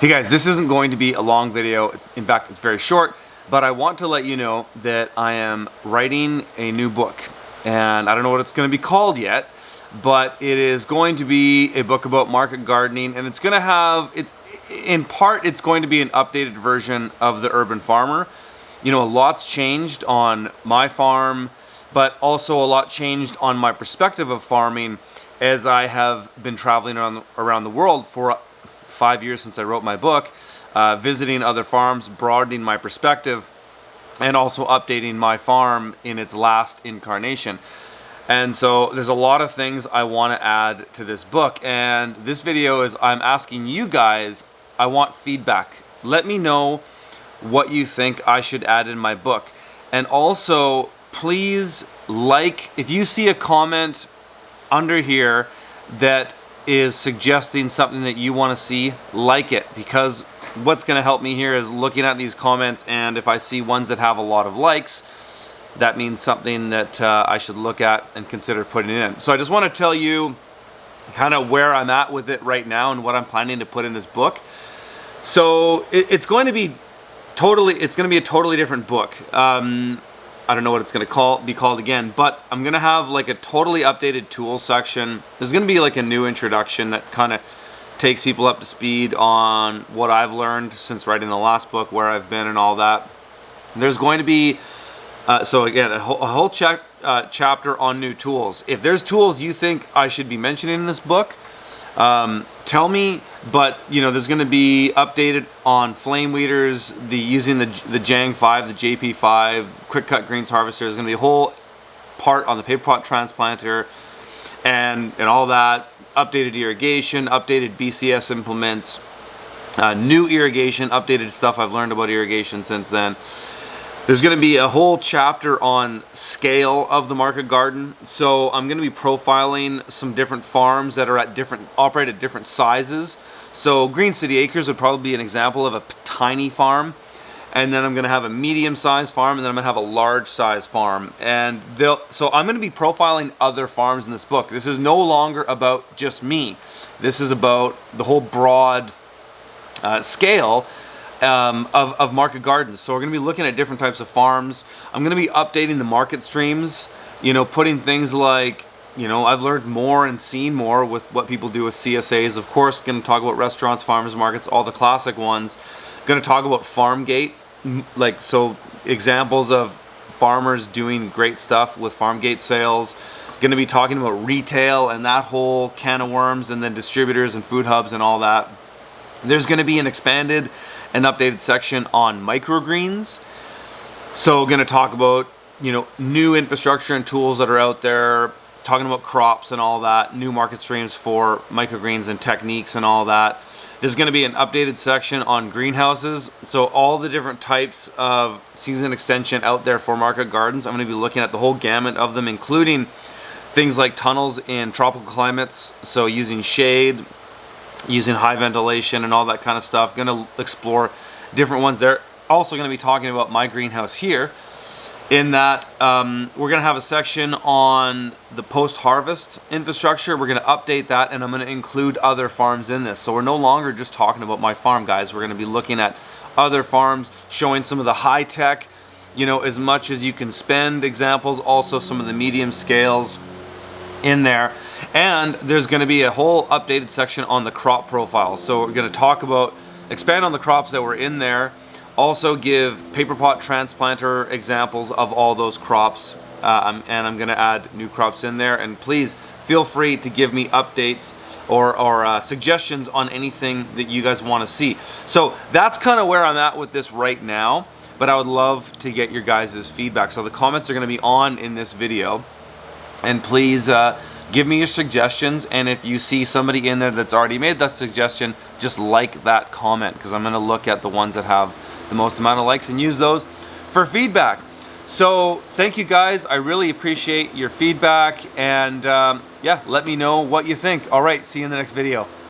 Hey guys, this isn't going to be a long video. In fact, it's very short, but I want to let you know that I am writing a new book, and I don't know what it's going to be called yet, but it is going to be a book about market gardening, and it's going to have, in part, it's going to be an updated version of The Urban Farmer. You know, a lot's changed on my farm, but also a lot changed on my perspective of farming as I have been traveling around the world for 5 years since I wrote my book, visiting other farms, broadening my perspective, and also updating my farm in its last incarnation. And so there's a lot of things I want to add to this book, and this video is I'm asking you guys, I want feedback. Let me know what you think I should add in my book. And also, please if you see a comment under here that is suggesting something that you want to see, like it, because what's going to help me here is looking at these comments, and if I see ones that have a lot of likes, that means something that I should look at and consider putting in. So I just want to tell you kind of where I'm at with it right now and what I'm planning to put in this book. So it's going to be a totally different book. I don't know what it's going to be called again, but I'm going to have like a totally updated tools section. There's going to be like a new introduction that kind of takes people up to speed on what I've learned since writing the last book, where I've been and all that. There's going to be, so again, a whole chapter on new tools. If there's tools you think I should be mentioning in this book, tell me. But you know, there's going to be updated on flame weeders, using the Jang 5, the JP5, quick cut greens harvester. There's going to be a whole part on the paper pot transplanter and all that. Updated irrigation, updated BCS implements, new irrigation, updated stuff I've learned about irrigation since then. There's going to be a whole chapter on scale of the market garden. So I'm going to be profiling some different farms that are operate at different sizes. So Green City Acres would probably be an example of a tiny farm. And then I'm going to have a medium-sized farm, and then I'm going to have a large-sized farm. And so I'm going to be profiling other farms in this book. This is no longer about just me. This is about the whole broad scale of market gardens. So we're going to be looking at different types of farms. I'm going to be updating the market streams, you know, putting things like, you know, I've learned more and seen more with what people do with CSAs. Of course, going to talk about restaurants, farmers markets, all the classic ones. Going to talk about farm gate, so examples of farmers doing great stuff with farm gate sales. Going to be talking about retail and that whole can of worms, and then distributors and food hubs and all that. There's going to be an expanded and updated section on microgreens. So going to talk about, you know, new infrastructure and tools that are out there, talking about crops and all that, new market streams for microgreens and techniques and all that. There's going to be an updated section on greenhouses. So all the different types of season extension out there for market gardens. I'm going to be looking at the whole gamut of them, including things like tunnels in tropical climates. So using shade, using high ventilation and all that kind of stuff. Going to explore different ones there. Also going to be talking about my greenhouse here, in that we're going to have a section on the post-harvest infrastructure. We're going to update that, and I'm going to include other farms in this. So we're no longer just talking about my farm, guys. We're going to be looking at other farms, showing some of the high-tech, you know, as much as you can spend examples, also some of the medium scales in there. And there's going to be a whole updated section on the crop profiles. So we're going to expand on the crops that were in there, also give paper pot transplanter examples of all those crops, and I'm going to add new crops in there. And please feel free to give me updates or suggestions on anything that you guys want to see. So that's kind of where I'm at with this right now, but I would love to get your guys' feedback. So the comments are going to be on in this video, and please give me your suggestions, and if you see somebody in there that's already made that suggestion, just like that comment, because I'm going to look at the ones that have the most amount of likes and use those for feedback. So thank you guys. I really appreciate your feedback, and yeah, let me know what you think. All right, see you in the next video.